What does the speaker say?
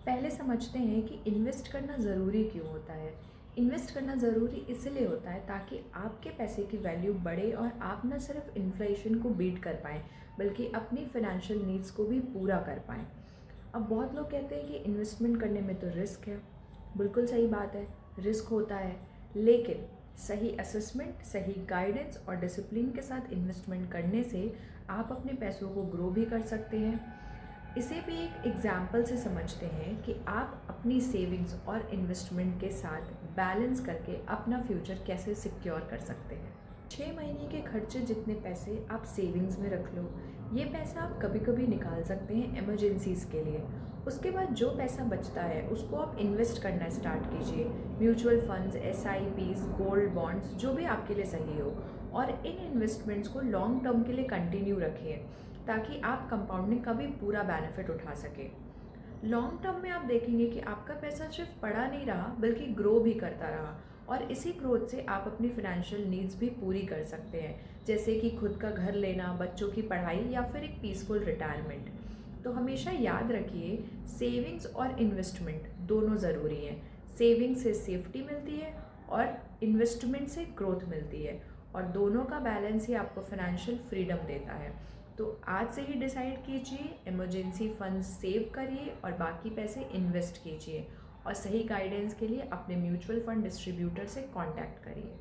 पहले समझते हैं कि इन्वेस्ट करना ज़रूरी क्यों होता है। इन्वेस्ट करना ज़रूरी इसलिए होता है ताकि आपके पैसे की वैल्यू बढ़े और आप न सिर्फ इन्फ्लेशन को बीट कर पाएँ, बल्कि अपनी फ़ाइनेंशियल नीड्स को भी पूरा कर पाएँ। अब बहुत लोग कहते हैं कि इन्वेस्टमेंट करने में तो रिस्क है। बिल्कुल सही बात है, रिस्क होता है, लेकिन सही असेसमेंट, सही गाइडेंस और डिसिप्लिन के साथ इन्वेस्टमेंट करने से आप अपने पैसों को ग्रो भी कर सकते हैं। इसे भी एक एग्जाम्पल से समझते हैं कि आप अपनी सेविंग्स और इन्वेस्टमेंट के साथ बैलेंस करके अपना फ्यूचर कैसे सिक्योर कर सकते हैं। 6 महीने के खर्चे जितने पैसे आप सेविंग्स में रख लो, ये पैसा आप कभी कभी निकाल सकते हैं इमरजेंसीज़ के लिए। उसके बाद जो पैसा बचता है उसको आप इन्वेस्ट करना स्टार्ट कीजिए। Mutual funds, SIPs, gold bonds, जो भी आपके लिए सही हो। और इन इन्वेस्टमेंट्स को लॉन्ग टर्म के लिए कंटिन्यू रखिए ताकि आप कंपाउंडिंग का भी पूरा बेनिफिट उठा सकें। लॉन्ग टर्म में आप देखेंगे कि आपका पैसा सिर्फ पड़ा नहीं रहा बल्कि ग्रो भी करता रहा, और इसी ग्रोथ से आप अपनी फाइनेंशियल नीड्स भी पूरी कर सकते हैं, जैसे कि खुद का घर लेना, बच्चों की पढ़ाई या फिर एक पीसफुल रिटायरमेंट। तो हमेशा याद रखिए, सेविंग्स और इन्वेस्टमेंट दोनों ज़रूरी हैं। सेविंग से सेफ्टी मिलती है और इन्वेस्टमेंट से ग्रोथ मिलती है, और दोनों का बैलेंस ही आपको फाइनेंशियल फ्रीडम देता है। तो आज से ही डिसाइड कीजिए, इमरजेंसी फंड्स सेव करिए और बाकी पैसे इन्वेस्ट कीजिए, और सही गाइडेंस के लिए अपने म्यूचुअल फंड डिस्ट्रीब्यूटर से कांटेक्ट करिए।